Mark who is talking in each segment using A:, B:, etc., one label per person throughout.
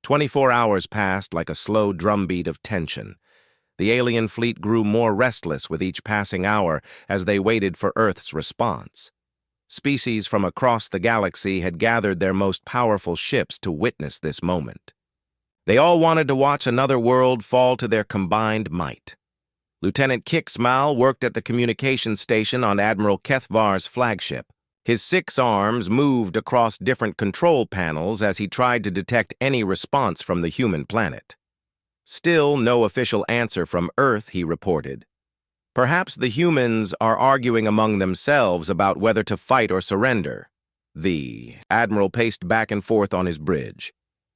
A: 24 hours passed like a slow drumbeat of tension. The alien fleet grew more restless with each passing hour as they waited for Earth's response. Species from across the galaxy had gathered their most powerful ships to witness this moment. They all wanted to watch another world fall to their combined might. Lieutenant Kixmal worked at the communications station on Admiral Kethvar's flagship. His 6 arms moved across different control panels as he tried to detect any response from the human planet. Still no official answer from Earth, he reported. Perhaps the humans are arguing among themselves about whether to fight or surrender. The Admiral paced back and forth on his bridge.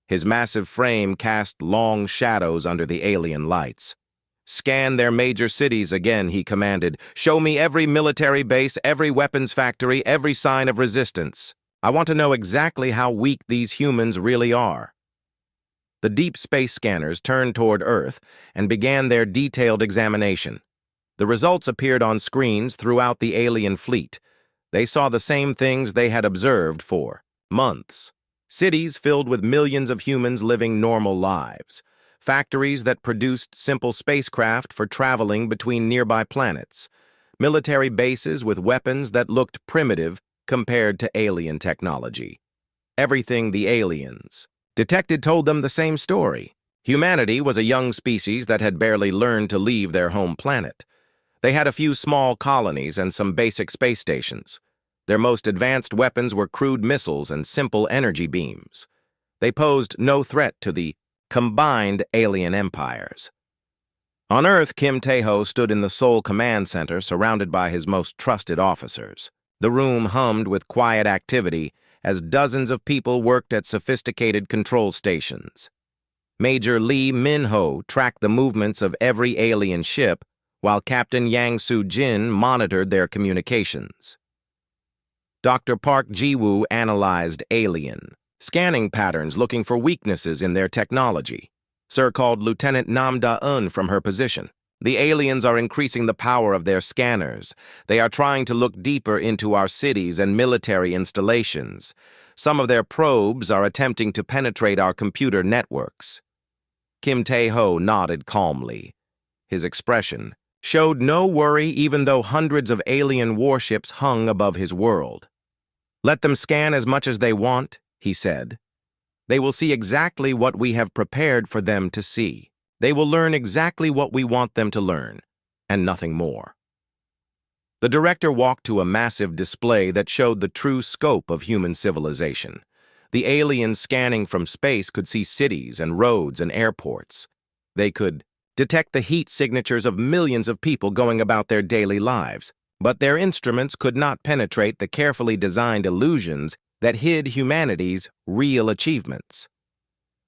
A: His massive frame cast long shadows under the alien lights. "Scan their major cities again," he commanded. "Show me every military base, every weapons factory, every sign of resistance. I want to know exactly how weak these humans really are." The deep space scanners turned toward Earth and began their detailed examination. The results appeared on screens throughout the alien fleet. They saw the same things they had observed for months. Cities filled with millions of humans living normal lives. Factories that produced simple spacecraft for traveling between nearby planets. Military bases with weapons that looked primitive compared to alien technology. Everything the aliens detected told them the same story. Humanity was a young species that had barely learned to leave their home planet. They had a few small colonies and some basic space stations. Their most advanced weapons were crude missiles and simple energy beams. They posed no threat to the combined alien empires. On Earth, Kim Tae-ho stood in the Seoul Command Center surrounded by his most trusted officers. The room hummed with quiet activity as dozens of people worked at sophisticated control stations. Major Lee Min-ho tracked the movements of every alien ship, while Captain Yang Soo-jin monitored their communications. Dr. Park Ji-woo analyzed alien scanning patterns looking for weaknesses in their technology. Sir called Lieutenant Nam Da-eun from her position. "The aliens are increasing the power of their scanners. They are trying to look deeper into our cities and military installations. Some of their probes are attempting to penetrate our computer networks." Kim Tae-ho nodded calmly. His expression showed no worry even though hundreds of alien warships hung above his world. "Let them scan as much as they want," he said. "They will see exactly what we have prepared for them to see. They will learn exactly what we want them to learn, and nothing more." The director walked to a massive display that showed the true scope of human civilization. The aliens scanning from space could see cities and roads and airports. They could detect the heat signatures of millions of people going about their daily lives, but their instruments could not penetrate the carefully designed illusions that hid humanity's real achievements.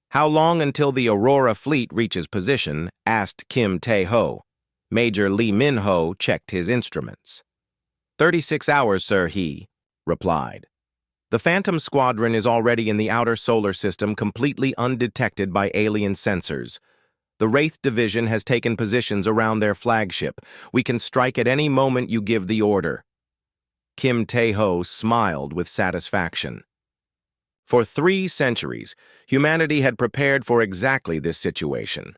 A: "How long until the Aurora fleet reaches position?" asked Kim Tae-ho. Major Lee Min-ho checked his instruments. 36 hours, sir," he replied. "The Phantom Squadron is already in the outer solar system completely undetected by alien sensors. The Wraith Division has taken positions around their flagship. We can strike at any moment you give the order." Kim Tae-ho smiled with satisfaction. For 3 centuries, humanity had prepared for exactly this situation.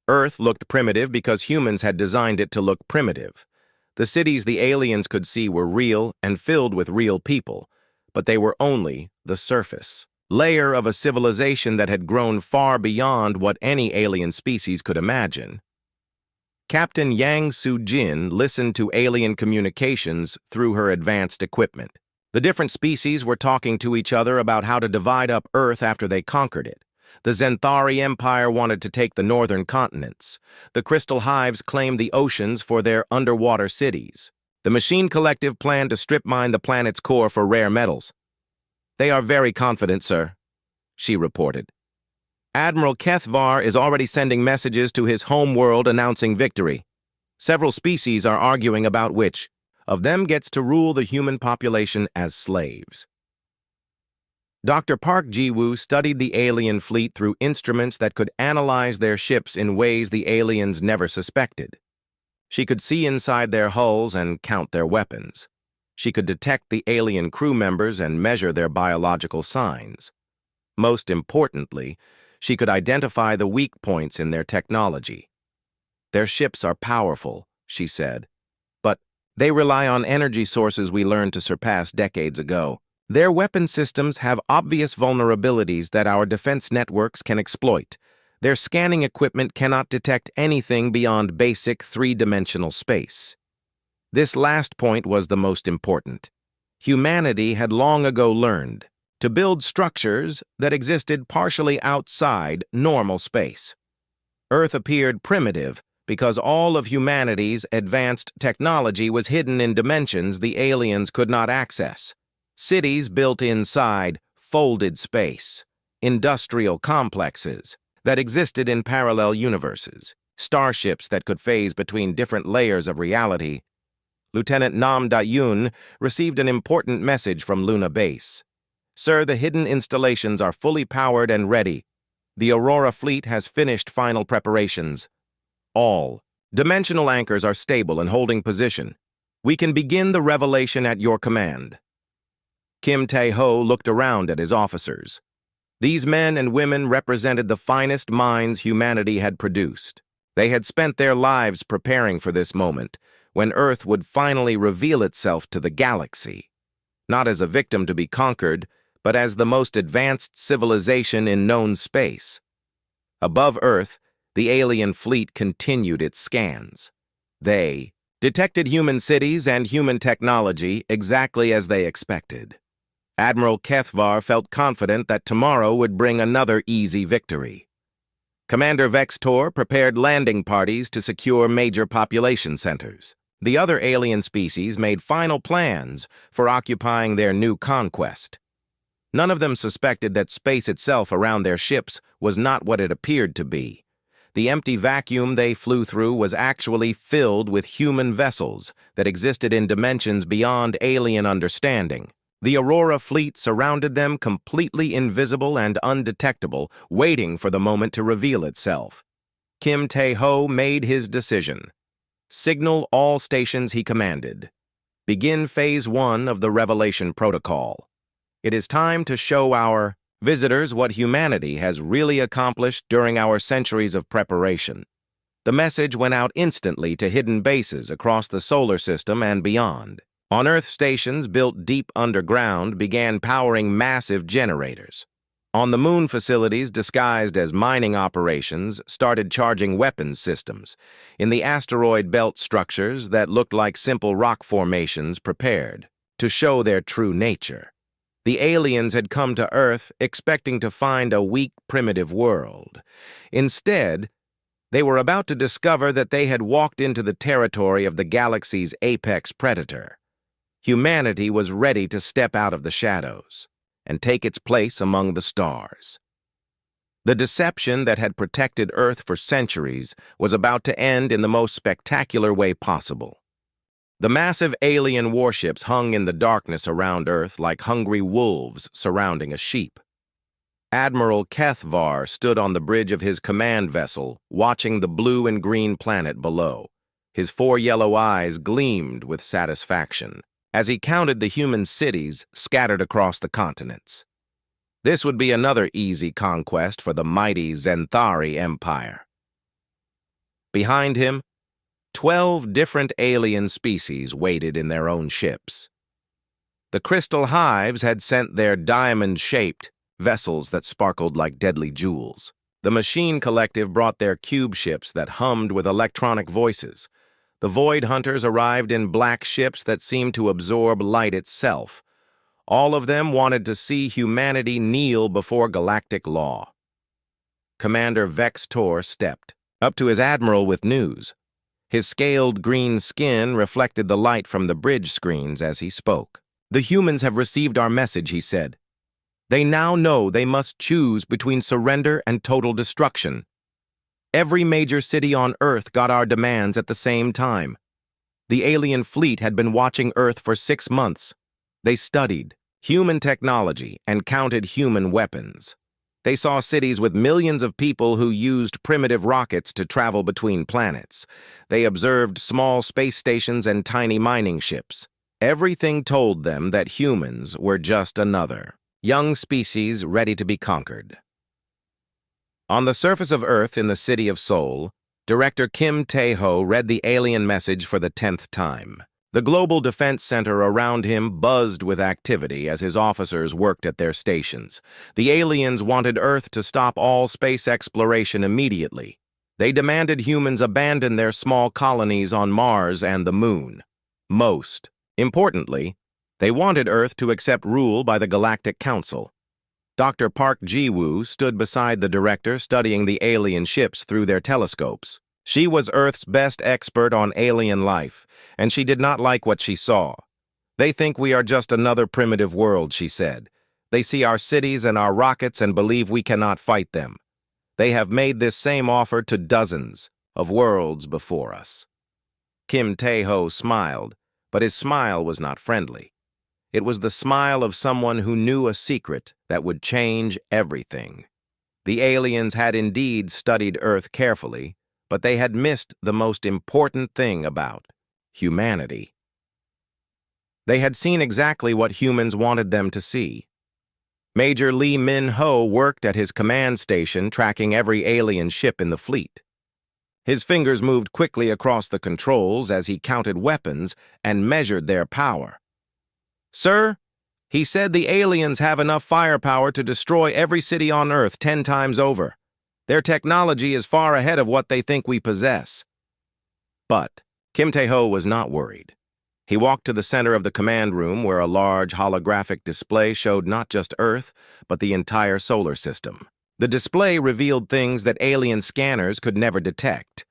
A: Earth looked primitive because humans had designed it to look primitive. The cities the aliens could see were real and filled with real people, but they were only the surface layer of a civilization that had grown far beyond what any alien species could imagine. Captain Yang Soo-jin listened to alien communications through her advanced equipment. The different species were talking to each other about how to divide up Earth after they conquered it. The Zenthari Empire wanted to take the northern continents. The Crystal Hives claimed the oceans for their underwater cities. The Machine Collective planned to strip mine the planet's core for rare metals. "They are very confident, sir," she reported. "Admiral Kethvar is already sending messages to his home world announcing victory. Several species are arguing about which of them gets to rule the human population as slaves." Dr. Park Ji-woo studied the alien fleet through instruments that could analyze their ships in ways the aliens never suspected. She could see inside their hulls and count their weapons. She could detect the alien crew members and measure their biological signs. Most importantly, She could identify the weak points in their technology. "Their ships are powerful," she said, "but they rely on energy sources we learned to surpass decades ago. Their weapon systems have obvious vulnerabilities that our defense networks can exploit. Their scanning equipment cannot detect anything beyond basic three-dimensional space." This last point was the most important. Humanity had long ago learned to build structures that existed partially outside normal space. Earth appeared primitive because all of humanity's advanced technology was hidden in dimensions the aliens could not access. Cities built inside folded space, industrial complexes that existed in parallel universes, starships that could phase between different layers of reality. Lieutenant Nam Da-Yun received an important message from Luna Base. "Sir, the hidden installations are fully powered and ready. The Aurora fleet has finished final preparations. All dimensional anchors are stable and holding position. We can begin the revelation at your command." Kim Tae-ho looked around at his officers. These men and women represented the finest minds humanity had produced. They had spent their lives preparing for this moment, when Earth would finally reveal itself to the galaxy, not as a victim to be conquered, but as the most advanced civilization in known space. Above Earth, the alien fleet continued its scans. They detected human cities and human technology exactly as they expected. Admiral Kethvar felt confident that tomorrow would bring another easy victory. Commander Vextor prepared landing parties to secure major population centers. The other alien species made final plans for occupying their new conquest. None of them suspected that space itself around their ships was not what it appeared to be. The empty vacuum they flew through was actually filled with human vessels that existed in dimensions beyond alien understanding. The Aurora fleet surrounded them, completely invisible and undetectable, waiting for the moment to reveal itself. Kim Tae-ho made his decision. Signal all stations he commanded. Begin Phase 1 of the Revelation Protocol. It is time to show our visitors what humanity has really accomplished during our centuries of preparation. The message went out instantly to hidden bases across the solar system and beyond. On-Earth stations built deep underground began powering massive generators. On the Moon, facilities disguised as mining operations started charging weapons systems. In the asteroid belt, structures that looked like simple rock formations prepared to show their true nature. The aliens had come to Earth expecting to find a weak, primitive world. Instead, they were about to discover that they had walked into the territory of the galaxy's apex predator. Humanity was ready to step out of the shadows and take its place among the stars. The deception that had protected Earth for centuries was about to end in the most spectacular way possible. The massive alien warships hung in the darkness around Earth like hungry wolves surrounding a sheep. Admiral Kethvar stood on the bridge of his command vessel, watching the blue and green planet below. His 4 yellow eyes gleamed with satisfaction as he counted the human cities scattered across the continents. This would be another easy conquest for the mighty Zenthari Empire. Behind him, 12 different alien species waited in their own ships. The crystal hives had sent their diamond-shaped vessels that sparkled like deadly jewels. The machine collective brought their cube ships that hummed with electronic voices. The Void Hunters arrived in black ships that seemed to absorb light itself. All of them wanted to see humanity kneel before galactic law. Commander Vextor stepped up to his admiral with news. His scaled green skin reflected the light from the bridge screens as he spoke. "The humans have received our message," he said. "They now know they must choose between surrender and total destruction. Every major city on Earth got our demands at the same time. The alien fleet had been watching Earth for 6 months. They studied human technology and counted human weapons. They saw cities with millions of people who used primitive rockets to travel between planets. They observed small space stations and tiny mining ships. Everything told them that humans were just another young species ready to be conquered." On the surface of Earth in the city of Seoul, Director Kim Tae-ho read the alien message for the 10th time. The Global Defense Center around him buzzed with activity as his officers worked at their stations. The aliens wanted Earth to stop all space exploration immediately. They demanded humans abandon their small colonies on Mars and the Moon. Most importantly, they wanted Earth to accept rule by the Galactic Council. Dr. Park Ji-woo stood beside the director studying the alien ships through their telescopes. She was Earth's best expert on alien life, and she did not like what she saw. "They think we are just another primitive world," she said. "They see our cities and our rockets and believe we cannot fight them. They have made this same offer to dozens of worlds before us." Kim Tae-ho smiled, but his smile was not friendly. It was the smile of someone who knew a secret that would change everything. The aliens had indeed studied Earth carefully, but they had missed the most important thing about humanity. They had seen exactly what humans wanted them to see. Major Lee Min-ho worked at his command station tracking every alien ship in the fleet. His fingers moved quickly across the controls as he counted weapons and measured their power. "Sir," he said, "the aliens have enough firepower to destroy every city on Earth 10 times over. Their technology is far ahead of what they think we possess." But Kim Tae-ho was not worried. He walked to the center of the command room where a large holographic display showed not just Earth, but the entire solar system. The display revealed things that alien scanners could never detect: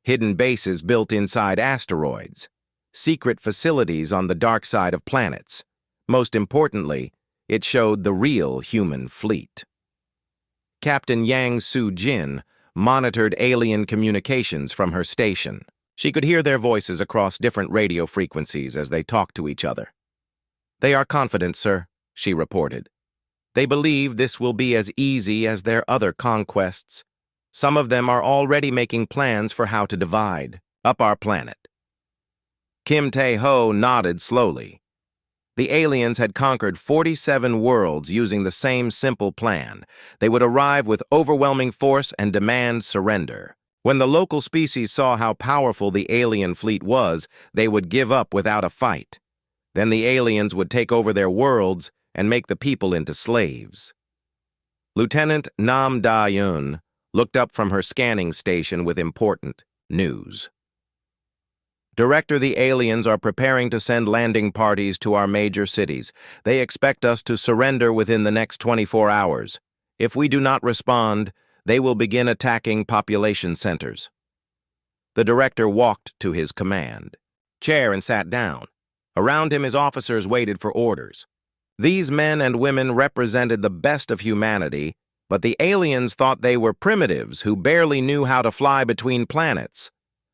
A: hidden bases built inside asteroids, secret facilities on the dark side of planets. Most importantly, it showed the real human fleet. Captain Yang Soo-jin monitored alien communications from her station. She could hear their voices across different radio frequencies as they talked to each other. "They are confident, sir," she reported. "They believe this will be as easy as their other conquests. Some of them are already making plans for how to divide up our planet." Kim Tae-ho nodded slowly. The aliens had conquered 47 worlds using the same simple plan. They would arrive with overwhelming force and demand surrender. When the local species saw how powerful the alien fleet was, they would give up without a fight. Then the aliens would take over their worlds and make the people into slaves. Lieutenant Nam Da-yoon looked up from her scanning station with important news. "Director, the aliens are preparing to send landing parties to our major cities. They expect us to surrender within the next 24 hours. If we do not respond, they will begin attacking population centers." The director walked to his command chair and sat down. Around him, his officers waited for orders. These men and women represented the best of humanity, but the aliens thought they were primitives who barely knew how to fly between planets.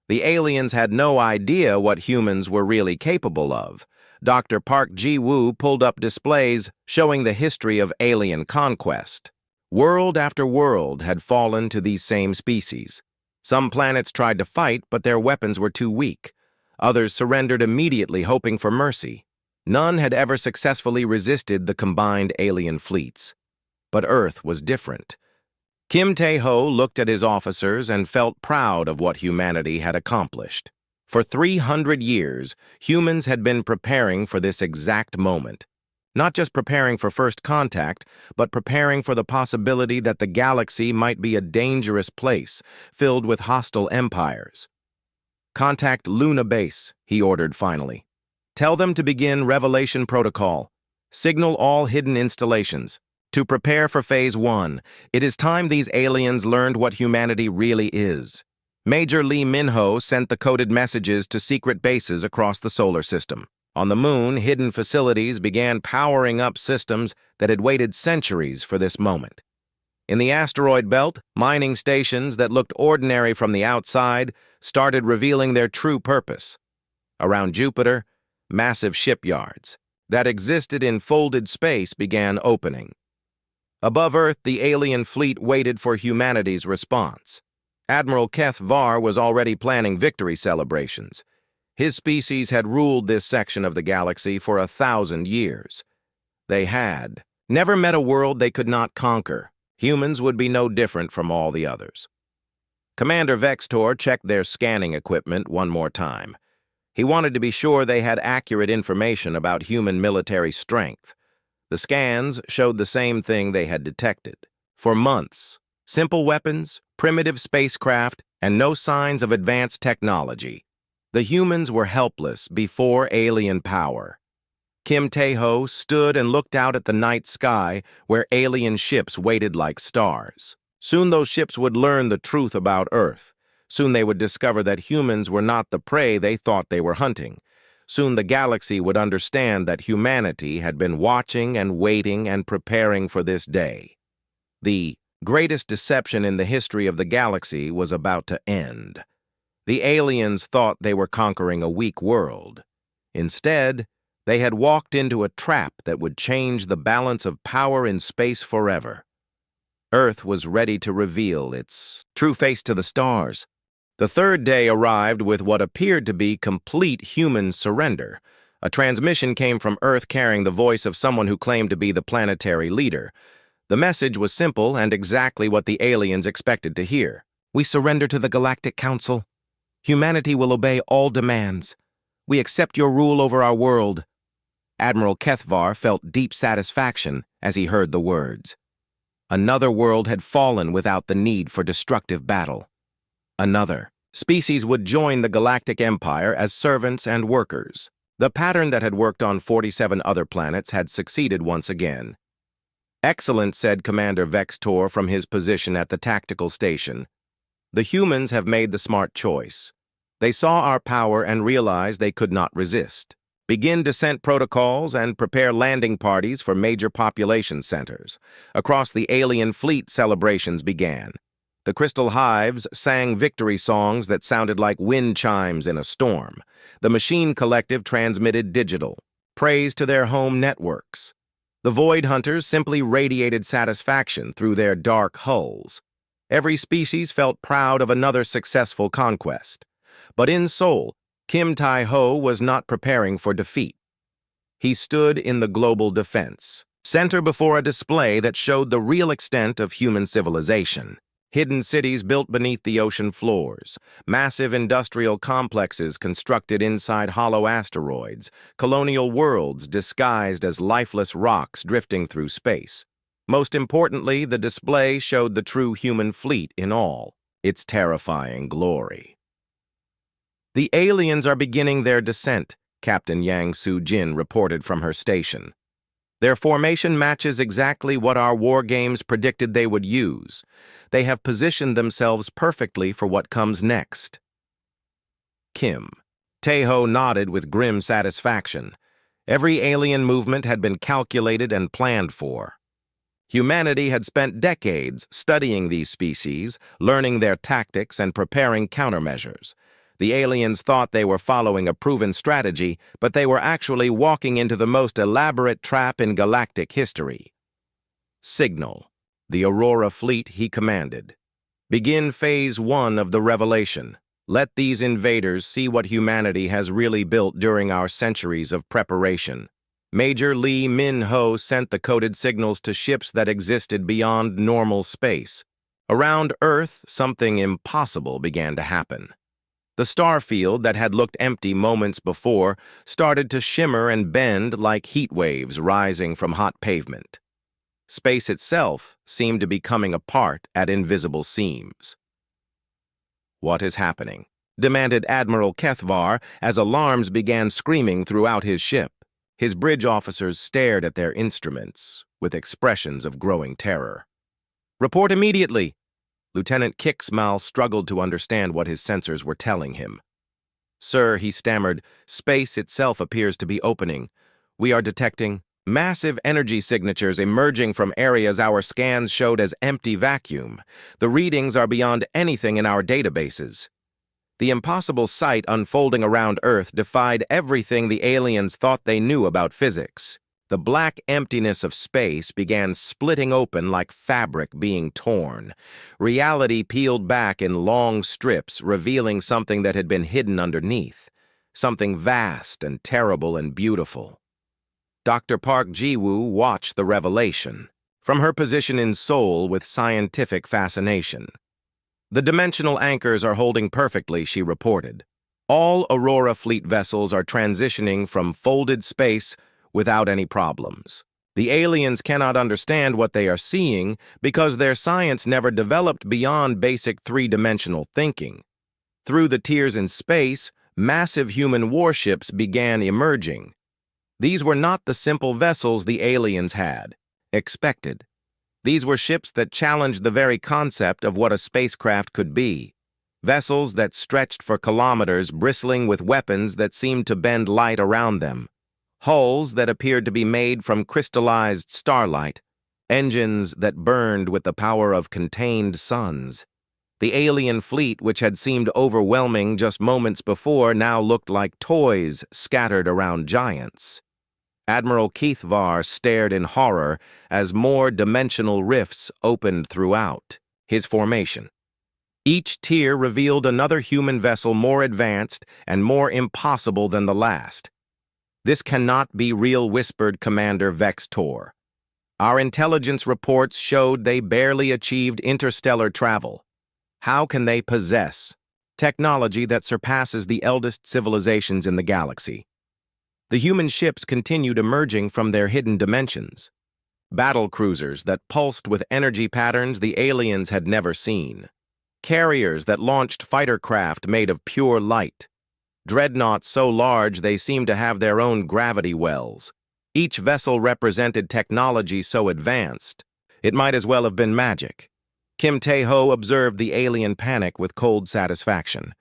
A: The aliens had no idea what humans were really capable of. Dr. Park Ji-woo pulled up displays showing the history of alien conquest. World after world had fallen to these same species. Some planets tried to fight, but their weapons were too weak. Others surrendered immediately, hoping for mercy. None had ever successfully resisted the combined alien fleets. But Earth was different. Kim Tae-ho looked at his officers and felt proud of what humanity had accomplished. For 300 years, humans had been preparing for this exact moment. Not just preparing for first contact, but preparing for the possibility that the galaxy might be a dangerous place, filled with hostile empires. "Contact Luna Base," he ordered finally. "Tell them to begin Revelation Protocol. Signal all hidden installations. To prepare for Phase 1, it is time these aliens learned what humanity really is." Major Lee Min-ho sent the coded messages to secret bases across the solar system. On the Moon, hidden facilities began powering up systems that had waited centuries for this moment. In the asteroid belt, mining stations that looked ordinary from the outside started revealing their true purpose. Around Jupiter, massive shipyards that existed in folded space began opening. Above Earth, the alien fleet waited for humanity's response. Admiral Keth Var was already planning victory celebrations. His species had ruled this section of the galaxy for 1,000 years. They had never met a world they could not conquer. Humans would be no different from all the others. Commander Vextor checked their scanning equipment one more time. He wanted to be sure they had accurate information about human military strength. The scans showed the same thing they had detected. For months, simple weapons, primitive spacecraft, and no signs of advanced technology. The humans were helpless before alien power. Kim Tae-ho stood and looked out at the night sky where alien ships waited like stars. Soon those ships would learn the truth about Earth. Soon they would discover that humans were not the prey they thought they were hunting. Soon the galaxy would understand that humanity had been watching and waiting and preparing for this day. The greatest deception in the history of the galaxy was about to end. The aliens thought they were conquering a weak world. Instead, they had walked into a trap that would change the balance of power in space forever. Earth was ready to reveal its true face to the stars. The third day arrived with what appeared to be complete human surrender. A transmission came from Earth carrying the voice of someone who claimed to be the planetary leader. The message was simple and exactly what the aliens expected to hear. We surrender to the Galactic Council. Humanity will obey all demands. We accept your rule over our world. Admiral Kethvar felt deep satisfaction as he heard the words. Another world had fallen without the need for destructive battle. Another species would join the Galactic Empire as servants and workers. The pattern that had worked on 47 other planets had succeeded once again. Excellent, said Commander Vextor from his position at the tactical station. The humans have made the smart choice. They saw our power and realized they could not resist. Begin descent protocols and prepare landing parties for major population centers. Across the alien fleet, celebrations began. The crystal hives sang victory songs that sounded like wind chimes in a storm. The machine collective transmitted digital praise to their home networks. The void hunters simply radiated satisfaction through their dark hulls. Every species felt proud of another successful conquest. But in Seoul, Kim Tae-ho was not preparing for defeat. He stood in the global defense center before a display that showed the real extent of human civilization. Hidden cities built beneath the ocean floors, massive industrial complexes constructed inside hollow asteroids, colonial worlds disguised as lifeless rocks drifting through space. Most importantly, the display showed the true human fleet in all its terrifying glory. The aliens are beginning their descent, Captain Yang Soo-jin reported from her station. Their formation matches exactly what our war games predicted they would use. They have positioned themselves perfectly for what comes next. Kim Tae-ho nodded with grim satisfaction. Every alien movement had been calculated and planned for. Humanity had spent decades studying these species, learning their tactics, and preparing countermeasures. The aliens thought they were following a proven strategy, but they were actually walking into the most elaborate trap in galactic history. Signal. The Aurora fleet, he commanded. Begin Phase 1 of the revelation. Let these invaders see what humanity has really built during our centuries of preparation. Major Lee Min-ho sent the coded signals to ships that existed beyond normal space. Around Earth, something impossible began to happen. The star field that had looked empty moments before started to shimmer and bend like heat waves rising from hot pavement. Space itself seemed to be coming apart at invisible seams. What is happening? Demanded Admiral Kethvar as alarms began screaming throughout his ship. His bridge officers stared at their instruments with expressions of growing terror. Report immediately! Lieutenant Kicksmal struggled to understand what his sensors were telling him. Sir, he stammered, space itself appears to be opening. We are detecting massive energy signatures emerging from areas our scans showed as empty vacuum. The readings are beyond anything in our databases. The impossible sight unfolding around Earth defied everything the aliens thought they knew about physics. The black emptiness of space began splitting open like fabric being torn. Reality peeled back in long strips, revealing something that had been hidden underneath. Something vast and terrible and beautiful. Dr. Park Ji-woo watched the revelation. from her position in Seoul with scientific fascination. "The dimensional anchors are holding perfectly," she reported. "All Aurora fleet vessels are transitioning from folded space without any problems. The aliens cannot understand what they are seeing because their science never developed beyond basic three-dimensional thinking. Through the tiers in space, massive human warships began emerging. These were not the simple vessels the aliens had expected. These were ships that challenged the very concept of what a spacecraft could be. Vessels that stretched for kilometers, bristling with weapons that seemed to bend light around them. Hulls that appeared to be made from crystallized starlight. Engines that burned with the power of contained suns. The alien fleet, which had seemed overwhelming just moments before, now looked like toys scattered around giants. Admiral Keithvar stared in horror as more dimensional rifts opened throughout his formation. Each tier revealed another human vessel more advanced and more impossible than the last. "This cannot be real," whispered Commander Vex Tor. "Our intelligence reports showed they barely achieved interstellar travel. How can they possess technology that surpasses the eldest civilizations in the galaxy?" The human ships continued emerging from their hidden dimensions. Battle cruisers that pulsed with energy patterns the aliens had never seen. Carriers that launched fighter craft made of pure light. Dreadnoughts so large they seemed to have their own gravity wells. Each vessel represented technology so advanced, it might as well have been magic. Kim Tae-ho observed the alien panic with cold satisfaction.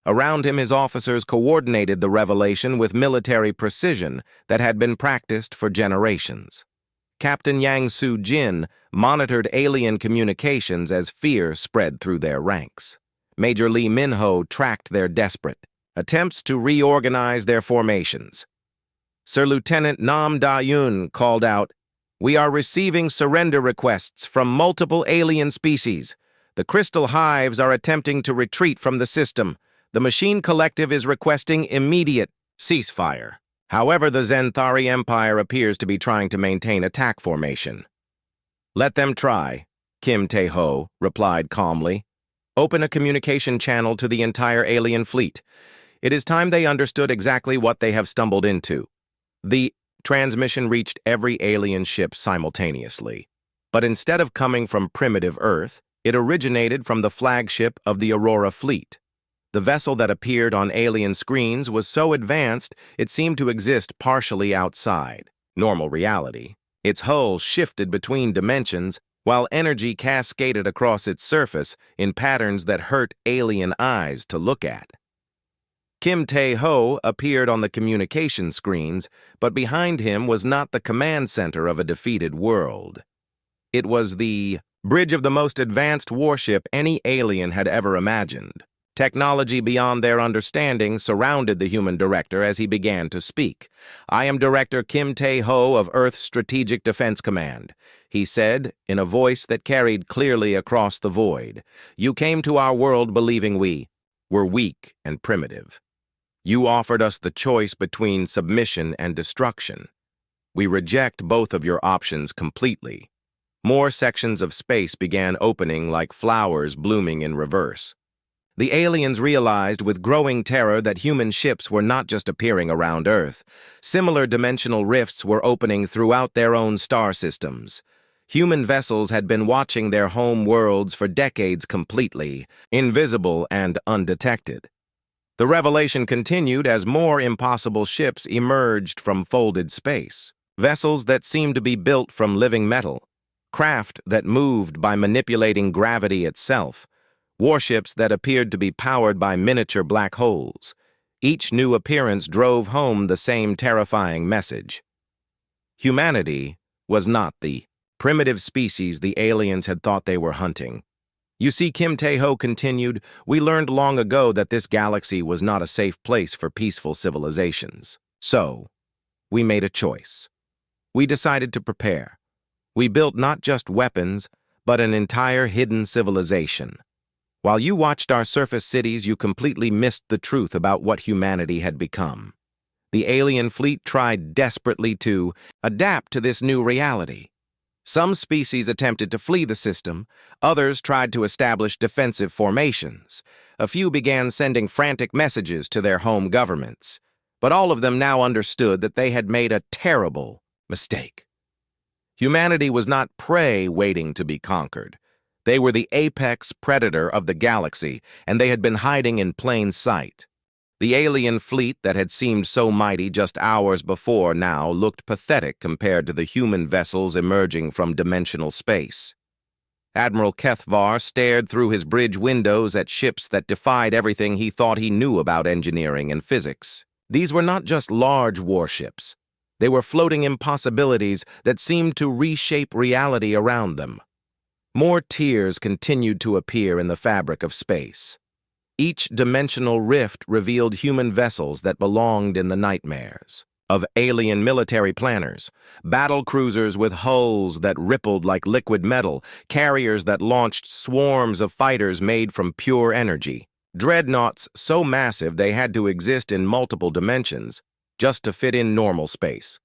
A: Around him, his officers coordinated the revelation with military precision that had been practiced for generations. Captain Yang Soo-jin monitored alien communications as fear spread through their ranks. Major Lee Min-ho tracked their desperate attempts to reorganize their formations. Sir Lieutenant Nam Da-yoon called out, "We are receiving surrender requests from multiple alien species. The crystal hives are attempting to retreat from the system. The Machine Collective is requesting immediate ceasefire. However, the Zenthari Empire appears to be trying to maintain attack formation." "Let them try," Kim Tae-ho replied calmly. "Open a communication channel to the entire alien fleet. It is time they understood exactly what they have stumbled into." The transmission reached every alien ship simultaneously. But instead of coming from primitive Earth, it originated from the flagship of the Aurora fleet. The vessel that appeared on alien screens was so advanced it seemed to exist partially outside normal reality. Its hull shifted between dimensions, while energy cascaded across its surface in patterns that hurt alien eyes to look at. Kim Tae-ho appeared on the communication screens, but behind him was not the command center of a defeated world. It was the bridge of the most advanced warship any alien had ever imagined. Technology beyond their understanding surrounded the human director as he began to speak. "I am Director Kim Tae-ho of Earth's Strategic Defense Command," he said in a voice that carried clearly across the void. "You came to our world believing we were weak and primitive. You offered us the choice between submission and destruction. We reject both of your options completely." More sections of space began opening like flowers blooming in reverse. The aliens realized with growing terror that human ships were not just appearing around Earth. Similar dimensional rifts were opening throughout their own star systems. Human vessels had been watching their home worlds for decades completely, invisible and undetected. The revelation continued as more impossible ships emerged from folded space. Vessels that seemed to be built from living metal. Craft that moved by manipulating gravity itself. Warships that appeared to be powered by miniature black holes. Each new appearance drove home the same terrifying message. Humanity was not the primitive species the aliens had thought they were hunting. "You see," Kim Tae-ho continued, "we learned long ago that this galaxy was not a safe place for peaceful civilizations. So, we made a choice. We decided to prepare. We built not just weapons, but an entire hidden civilization. While you watched our surface cities, you completely missed the truth about what humanity had become. The alien fleet tried desperately to adapt to this new reality. Some species attempted to flee the system, others tried to establish defensive formations. A few began sending frantic messages to their home governments, but all of them now understood that they had made a terrible mistake. Humanity was not prey waiting to be conquered. They were the apex predator of the galaxy, and they had been hiding in plain sight. The alien fleet that had seemed so mighty just hours before now looked pathetic compared to the human vessels emerging from dimensional space. Admiral Kethvar stared through his bridge windows at ships that defied everything he thought he knew about engineering and physics. These were not just large warships. They were floating impossibilities that seemed to reshape reality around them. More tiers continued to appear in the fabric of space. Each dimensional rift revealed human vessels that belonged in the nightmares of alien military planners, battle cruisers with hulls that rippled like liquid metal, carriers that launched swarms of fighters made from pure energy, dreadnoughts so massive they had to exist in multiple dimensions just to fit in normal space.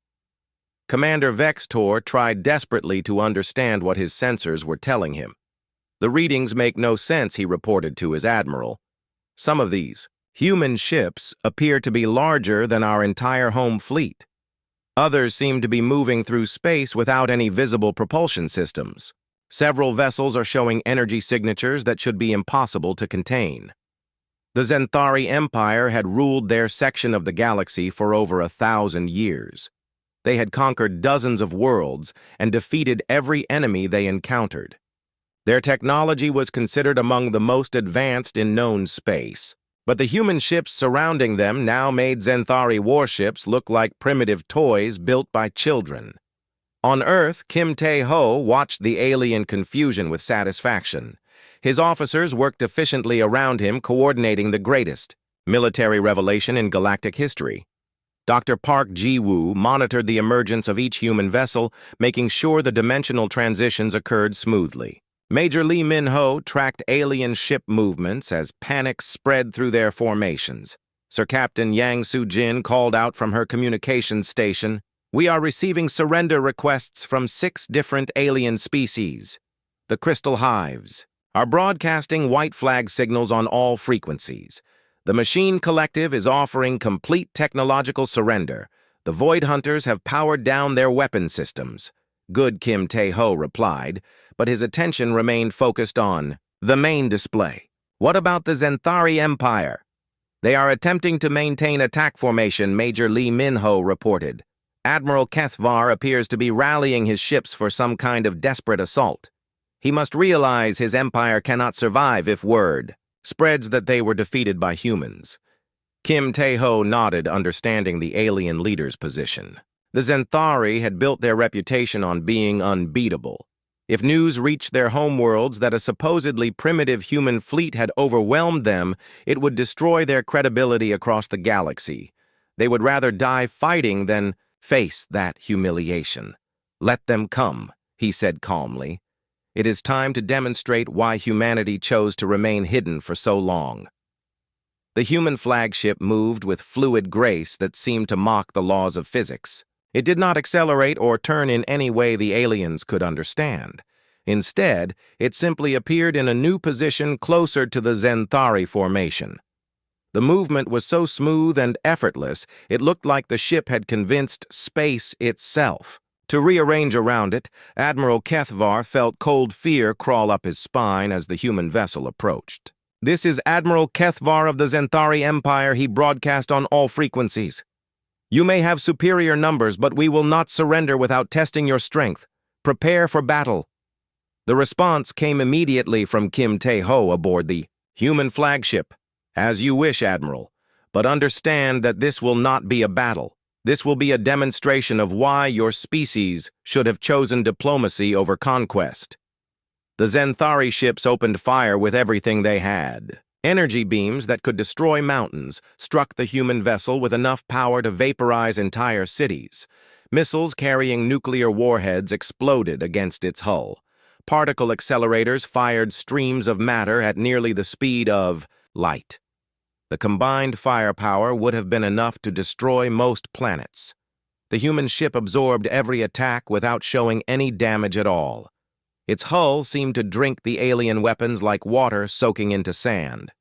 A: Commander Vextor tried desperately to understand what his sensors were telling him. "The readings make no sense," he reported to his admiral. "Some of these human ships appear to be larger than our entire home fleet. Others seem to be moving through space without any visible propulsion systems. Several vessels are showing energy signatures that should be impossible to contain." The Zenthari Empire had ruled their section of the galaxy for over 1,000 years. They had conquered dozens of worlds and defeated every enemy they encountered. Their technology was considered among the most advanced in known space, but the human ships surrounding them now made Zenthari warships look like primitive toys built by children. On Earth, Kim Tae-ho watched the alien confusion with satisfaction. His officers worked efficiently around him, coordinating the greatest military revelation in galactic history. Dr. Park Ji-woo monitored the emergence of each human vessel, making sure the dimensional transitions occurred smoothly. Major Lee Min-ho tracked alien ship movements as panic spread through their formations. Sir Captain Yang Soo-jin called out from her communications station, "We are receiving surrender requests from 6 different alien species. The Crystal Hives are broadcasting white flag signals on all frequencies. The Machine Collective is offering complete technological surrender. The Void Hunters have powered down their weapon systems." Good Kim Tae-ho replied, but his attention remained focused on the main display. "What about the Zenthari Empire?" "They are attempting to maintain attack formation," Major Lee Min-ho reported. "Admiral Kethvar appears to be rallying his ships for some kind of desperate assault. He must realize his empire cannot survive if word spreads that they were defeated by humans." Kim Tae-ho nodded, understanding the alien leader's position. The Zenthari had built their reputation on being unbeatable. If news reached their homeworlds that a supposedly primitive human fleet had overwhelmed them, it would destroy their credibility across the galaxy. They would rather die fighting than face that humiliation. "Let them come," he said calmly. "It is time to demonstrate why humanity chose to remain hidden for so long." The human flagship moved with fluid grace that seemed to mock the laws of physics. It did not accelerate or turn in any way the aliens could understand. Instead, it simply appeared in a new position closer to the Zenthari formation. The movement was so smooth and effortless, it looked like the ship had convinced space itself. To rearrange around it, Admiral Kethvar felt cold fear crawl up his spine as the human vessel approached. "This is Admiral Kethvar of the Zenthari Empire," he broadcast on all frequencies. "You may have superior numbers, but we will not surrender without testing your strength. Prepare for battle." The response came immediately from Kim Tae-ho aboard the human flagship. "As you wish, Admiral, but understand that this will not be a battle. This will be a demonstration of why your species should have chosen diplomacy over conquest." The Zenthari ships opened fire with everything they had. Energy beams that could destroy mountains struck the human vessel with enough power to vaporize entire cities. Missiles carrying nuclear warheads exploded against its hull. Particle accelerators fired streams of matter at nearly the speed of light. The combined firepower would have been enough to destroy most planets. The human ship absorbed every attack without showing any damage at all. Its hull seemed to drink the alien weapons like water soaking into sand.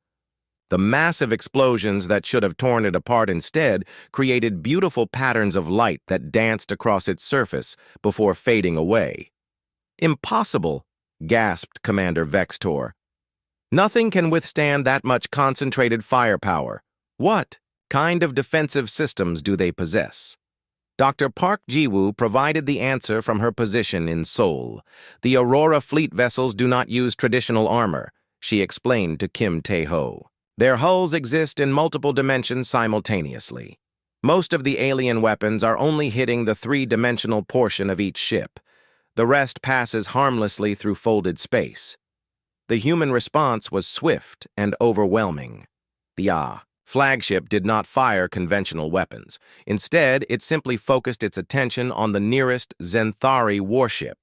A: The massive explosions that should have torn it apart instead created beautiful patterns of light that danced across its surface before fading away. "Impossible," gasped Commander Vextor. "Nothing can withstand that much concentrated firepower. What kind of defensive systems do they possess?" Dr. Park Ji-woo provided the answer from her position in Seoul. "The Aurora fleet vessels do not use traditional armor," she explained to Kim Tae-ho. "Their hulls exist in multiple dimensions simultaneously. Most of the alien weapons are only hitting the three-dimensional portion of each ship. The rest passes harmlessly through folded space." The human response was swift and overwhelming. The flagship did not fire conventional weapons. Instead, it simply focused its attention on the nearest Zenthari warship.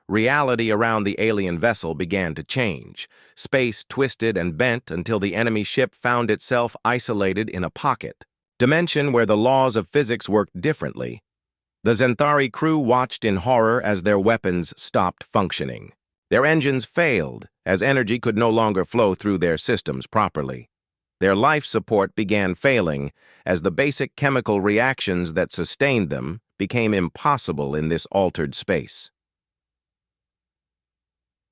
A: Reality around the alien vessel began to change. Space twisted and bent until the enemy ship found itself isolated in a pocket, dimension where the laws of physics worked differently. The Zenthari crew watched in horror as their weapons stopped functioning. Their engines failed, as energy could no longer flow through their systems properly. Their life support began failing as the basic chemical reactions that sustained them became impossible in this altered space.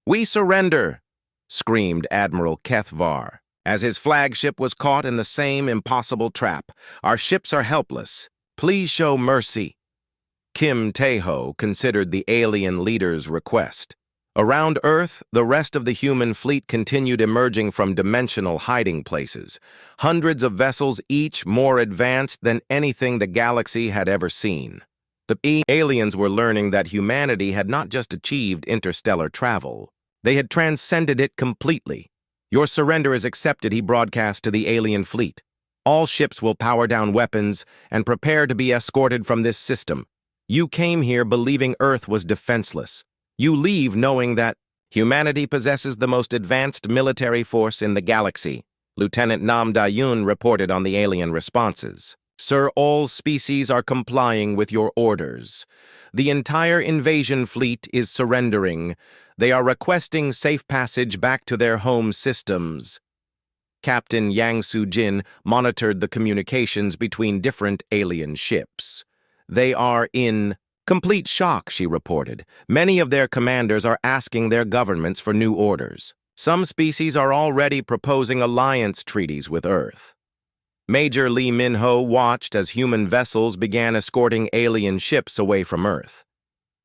A: "We surrender!" screamed Admiral Kethvar, as his flagship was caught in the same impossible trap. "Our ships are helpless. Please show mercy." Kim Tae-ho considered the alien leader's request. Around Earth, the rest of the human fleet continued emerging from dimensional hiding places. Hundreds of vessels, each more advanced than anything the galaxy had ever seen. The aliens were learning that humanity had not just achieved interstellar travel. They had transcended it completely. "Your surrender is accepted," he broadcast to the alien fleet. "All ships will power down weapons and prepare to be escorted from this system. You came here believing Earth was defenseless. You leave knowing that humanity possesses the most advanced military force in the galaxy," Lieutenant Nam Da-yoon reported on the alien responses. "Sir, all species are complying with your orders. The entire invasion fleet is surrendering. They are requesting safe passage back to their home systems." Captain Yang Soo-jin monitored the communications between different alien ships. "They are in complete shock," she reported. "Many of their commanders are asking their governments for new orders. Some species are already proposing alliance treaties with Earth." Major Lee Min-ho watched as human vessels began escorting alien ships away from Earth.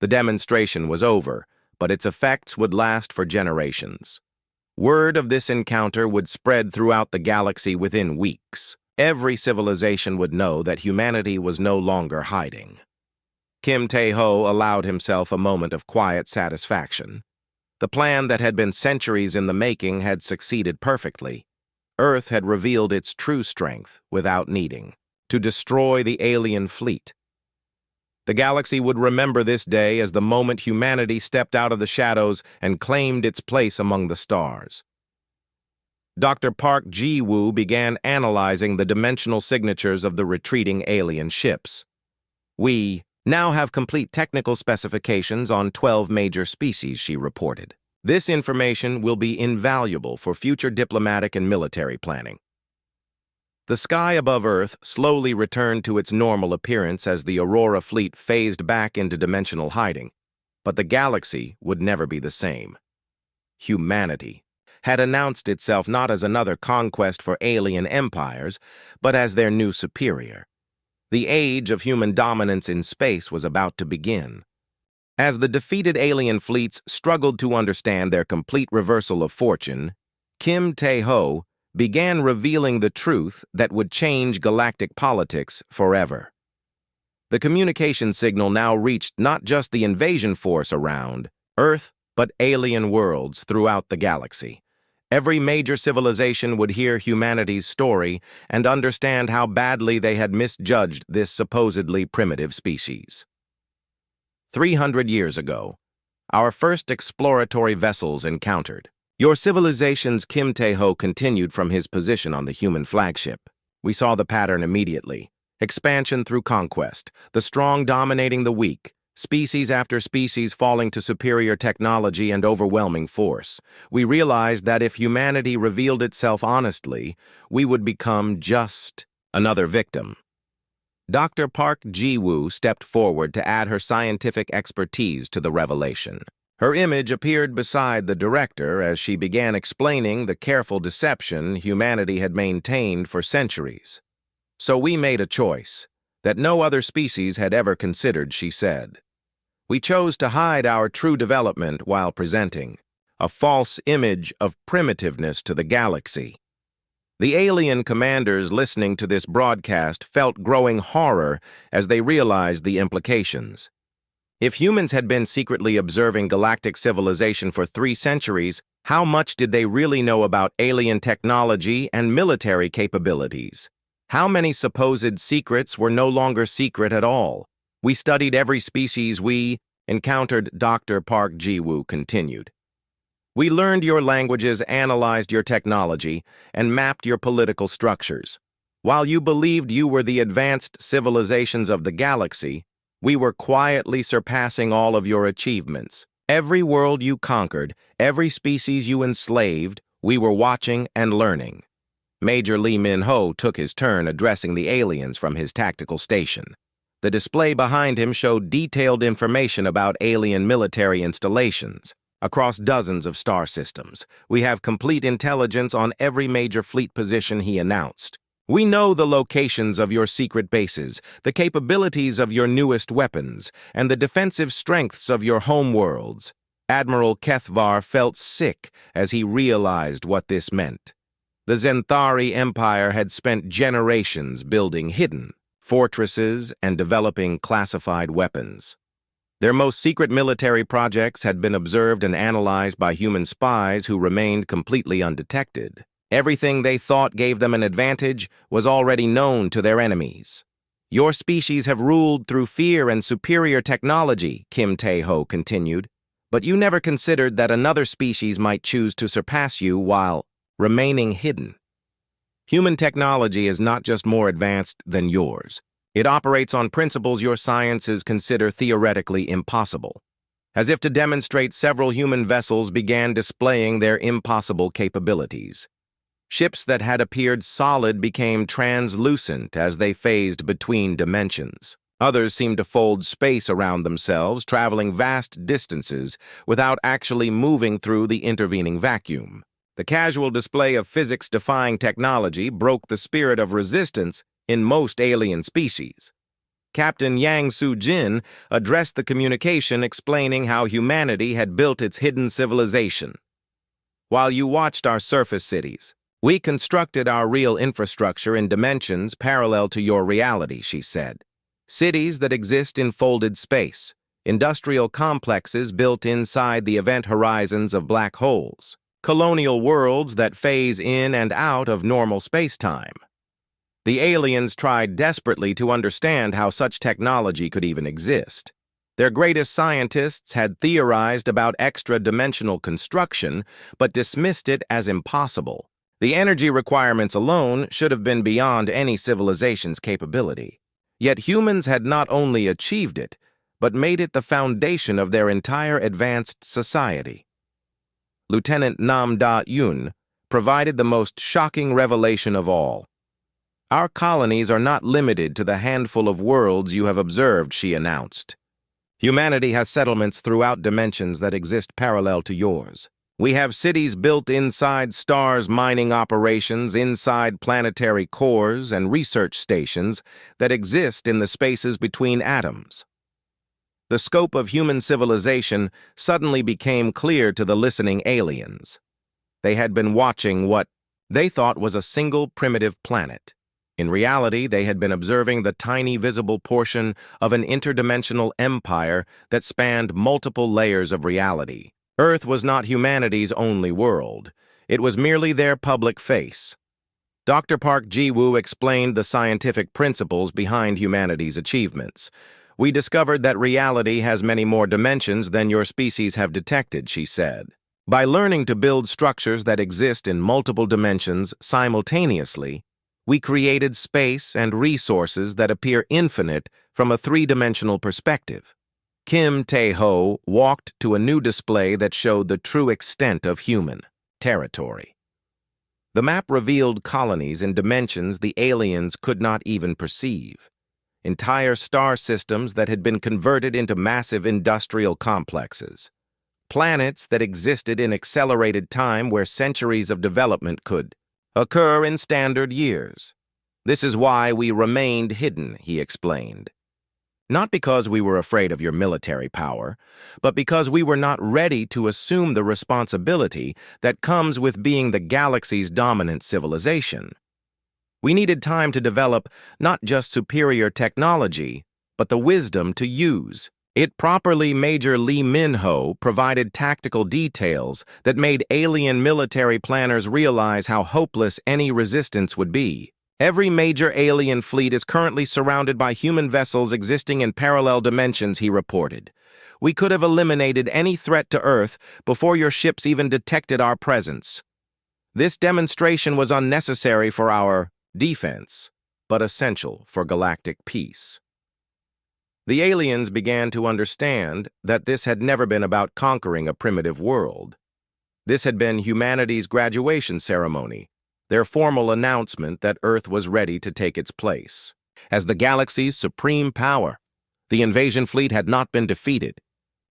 A: The demonstration was over, but its effects would last for generations. Word of this encounter would spread throughout the galaxy within weeks. Every civilization would know that humanity was no longer hiding. Kim Tae-ho allowed himself a moment of quiet satisfaction. The plan that had been centuries in the making had succeeded perfectly. Earth had revealed its true strength without needing to destroy the alien fleet. The galaxy would remember this day as the moment humanity stepped out of the shadows and claimed its place among the stars. Dr. Park Ji-woo began analyzing the dimensional signatures of the retreating alien ships. "We now have complete technical specifications on 12 major species," she reported. "This information will be invaluable for future diplomatic and military planning." The sky above Earth slowly returned to its normal appearance as the Aurora fleet phased back into dimensional hiding, but the galaxy would never be the same. Humanity had announced itself not as another conquest for alien empires, but as their new superior. The age of human dominance in space was about to begin. As the defeated alien fleets struggled to understand their complete reversal of fortune, Kim Tae-ho began revealing the truth that would change galactic politics forever. The communication signal now reached not just the invasion force around Earth, but alien worlds throughout the galaxy. Every major civilization would hear humanity's story and understand how badly they had misjudged this supposedly primitive species. 300 years ago, our first exploratory vessels encountered. Your civilization's Kim Tae-ho continued from his position on the human flagship. We saw the pattern immediately. Expansion through conquest, the strong dominating the weak, species after species falling to superior technology and overwhelming force. We realized that if humanity revealed itself honestly, we would become just another victim. Dr. Park Ji-woo stepped forward to add her scientific expertise to the revelation. Her image appeared beside the director as she began explaining the careful deception humanity had maintained for centuries. So we made a choice that no other species had ever considered, she said. We chose to hide our true development while presenting a false image of primitiveness to the galaxy. The alien commanders listening to this broadcast felt growing horror as they realized the implications. If humans had been secretly observing galactic civilization for 3 centuries, how much did they really know about alien technology and military capabilities? How many supposed secrets were no longer secret at all? We studied every species we encountered, Dr. Park Ji-woo continued. We learned your languages, analyzed your technology, and mapped your political structures. While you believed you were the advanced civilizations of the galaxy, we were quietly surpassing all of your achievements. Every world you conquered, every species you enslaved, we were watching and learning. Major Lee Min-ho took his turn addressing the aliens from his tactical station. The display behind him showed detailed information about alien military installations across dozens of star systems. We have complete intelligence on every major fleet position, he announced. We know the locations of your secret bases, the capabilities of your newest weapons, and the defensive strengths of your homeworlds. Admiral Kethvar felt sick as he realized what this meant. The Zenthari Empire had spent generations building hidden fortresses and developing classified weapons. Their most secret military projects had been observed and analyzed by human spies who remained completely undetected. Everything they thought gave them an advantage was already known to their enemies. Your species have ruled through fear and superior technology, Kim Tae-ho continued, but you never considered that another species might choose to surpass you while remaining hidden. Human technology is not just more advanced than yours. It operates on principles your sciences consider theoretically impossible. As if to demonstrate, several human vessels began displaying their impossible capabilities. Ships that had appeared solid became translucent as they phased between dimensions. Others seemed to fold space around themselves, traveling vast distances without actually moving through the intervening vacuum. The casual display of physics-defying technology broke the spirit of resistance in most alien species. Captain Yang Soo-jin addressed the communication explaining how humanity had built its hidden civilization. While you watched our surface cities, we constructed our real infrastructure in dimensions parallel to your reality, she said. Cities that exist in folded space, industrial complexes built inside the event horizons of black holes, colonial worlds that phase in and out of normal space-time. The aliens tried desperately to understand how such technology could even exist. Their greatest scientists had theorized about extra-dimensional construction, but dismissed it as impossible. The energy requirements alone should have been beyond any civilization's capability. Yet humans had not only achieved it, but made it the foundation of their entire advanced society. Lieutenant Nam Da-yoon provided the most shocking revelation of all. Our colonies are not limited to the handful of worlds you have observed, she announced. Humanity has settlements throughout dimensions that exist parallel to yours. We have cities built inside stars, mining operations, inside planetary cores, and research stations that exist in the spaces between atoms. The scope of human civilization suddenly became clear to the listening aliens. They had been watching what they thought was a single primitive planet. In reality, they had been observing the tiny visible portion of an interdimensional empire that spanned multiple layers of reality. Earth was not humanity's only world. It was merely their public face. Dr. Park Ji-woo explained the scientific principles behind humanity's achievements. We discovered that reality has many more dimensions than your species have detected, she said. By learning to build structures that exist in multiple dimensions simultaneously, We created space and resources that appear infinite from a three-dimensional perspective. Kim Tae-ho walked to a new display that showed the true extent of human territory. The map revealed colonies in dimensions the aliens could not even perceive. Entire star systems that had been converted into massive industrial complexes. Planets that existed in accelerated time where centuries of development could occur in standard years. This is why we remained hidden, he explained. Not because we were afraid of your military power, but because we were not ready to assume the responsibility that comes with being the galaxy's dominant civilization. We needed time to develop not just superior technology, but the wisdom to use it properly. Major Lee Min-ho provided tactical details that made alien military planners realize how hopeless any resistance would be. Every major alien fleet is currently surrounded by human vessels existing in parallel dimensions, he reported. We could have eliminated any threat to Earth before your ships even detected our presence. This demonstration was unnecessary for our defense, but essential for galactic peace. The aliens began to understand that this had never been about conquering a primitive world. This had been humanity's graduation ceremony, their formal announcement that Earth was ready to take its place. As the galaxy's supreme power, the invasion fleet had not been defeated.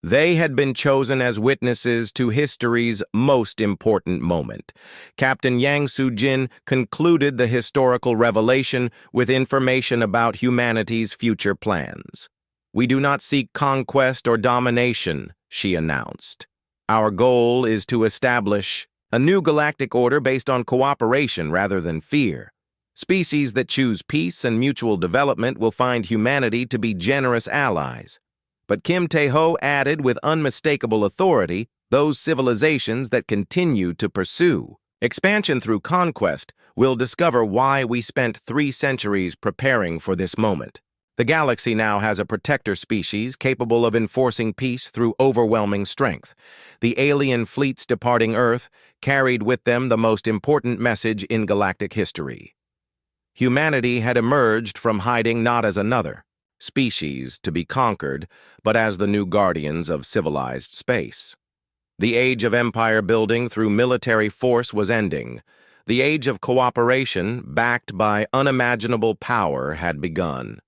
A: They had been chosen as witnesses to history's most important moment. Captain Yang Soo-jin concluded the historical revelation with information about humanity's future plans. We do not seek conquest or domination, she announced. Our goal is to establish a new galactic order based on cooperation rather than fear. Species that choose peace and mutual development will find humanity to be generous allies. But Kim Tae-ho added with unmistakable authority, those civilizations that continue to pursue expansion through conquest will discover why we spent 3 centuries preparing for this moment. The galaxy now has a protector species capable of enforcing peace through overwhelming strength. The alien fleets departing Earth carried with them the most important message in galactic history. Humanity had emerged from hiding not as another species to be conquered, but as the new guardians of civilized space. The age of empire building through military force was ending. The age of cooperation, backed by unimaginable power, had begun.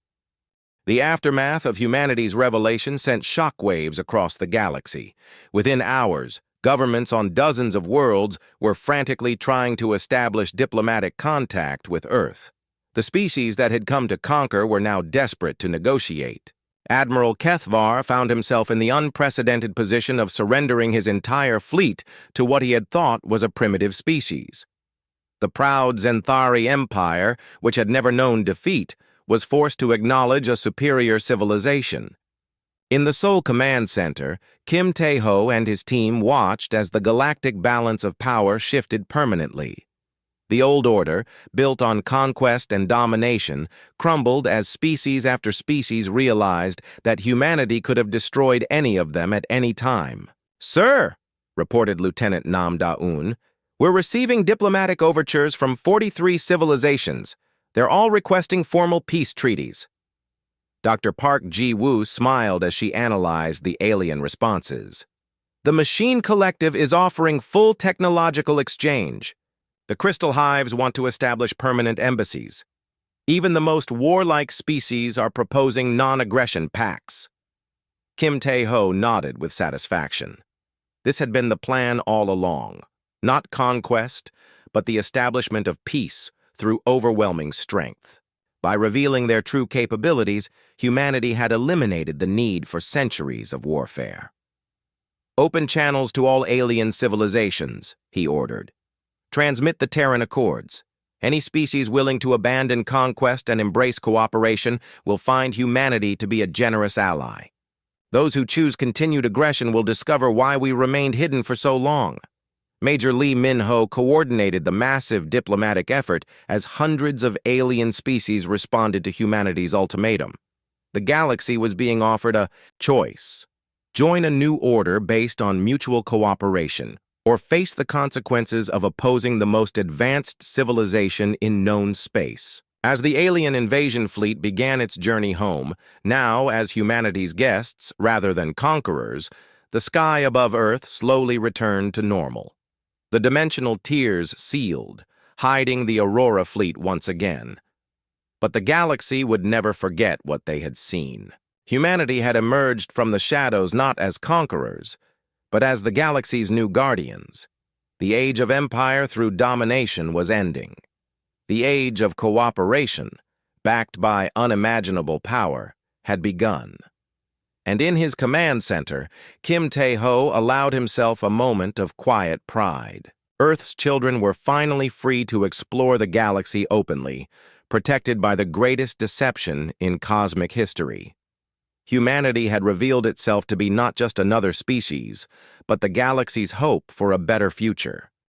A: The aftermath of humanity's revelation sent shockwaves across the galaxy. Within hours, governments on dozens of worlds were frantically trying to establish diplomatic contact with Earth. The species that had come to conquer were now desperate to negotiate. Admiral Kethvar found himself in the unprecedented position of surrendering his entire fleet to what he had thought was a primitive species. The proud Zenthari Empire, which had never known defeat, was forced to acknowledge a superior civilization. In the Seoul Command Center, Kim Tae-ho and his team watched as the galactic balance of power shifted permanently. The old order, built on conquest and domination, crumbled as species after species realized that humanity could have destroyed any of them at any time. "Sir," reported Lieutenant Nam Da-un, "we're receiving diplomatic overtures from 43 civilizations. They're all requesting formal peace treaties." Dr. Park Ji-woo smiled as she analyzed the alien responses. "The Machine Collective is offering full technological exchange. The Crystal Hives want to establish permanent embassies. Even the most warlike species are proposing non-aggression pacts." Kim Tae-ho nodded with satisfaction. This had been the plan all along. Not conquest, but the establishment of peace through overwhelming strength. By revealing their true capabilities, humanity had eliminated the need for centuries of warfare. "Open channels to all alien civilizations," he ordered. "Transmit the Terran Accords. Any species willing to abandon conquest and embrace cooperation will find humanity to be a generous ally. Those who choose continued aggression will discover why we remained hidden for so long." Major Lee Min-ho coordinated the massive diplomatic effort as hundreds of alien species responded to humanity's ultimatum. The galaxy was being offered a choice. Join a new order based on mutual cooperation, or face the consequences of opposing the most advanced civilization in known space. As the alien invasion fleet began its journey home, now as humanity's guests rather than conquerors, the sky above Earth slowly returned to normal. The dimensional tiers sealed, hiding the Aurora fleet once again. But the galaxy would never forget what they had seen. Humanity had emerged from the shadows not as conquerors, but as the galaxy's new guardians. The age of empire through domination was ending. The age of cooperation, backed by unimaginable power, had begun. And in his command center, Kim Tae-ho allowed himself a moment of quiet pride. Earth's children were finally free to explore the galaxy openly, protected by the greatest deception in cosmic history. Humanity had revealed itself to be not just another species, but the galaxy's hope for a better future.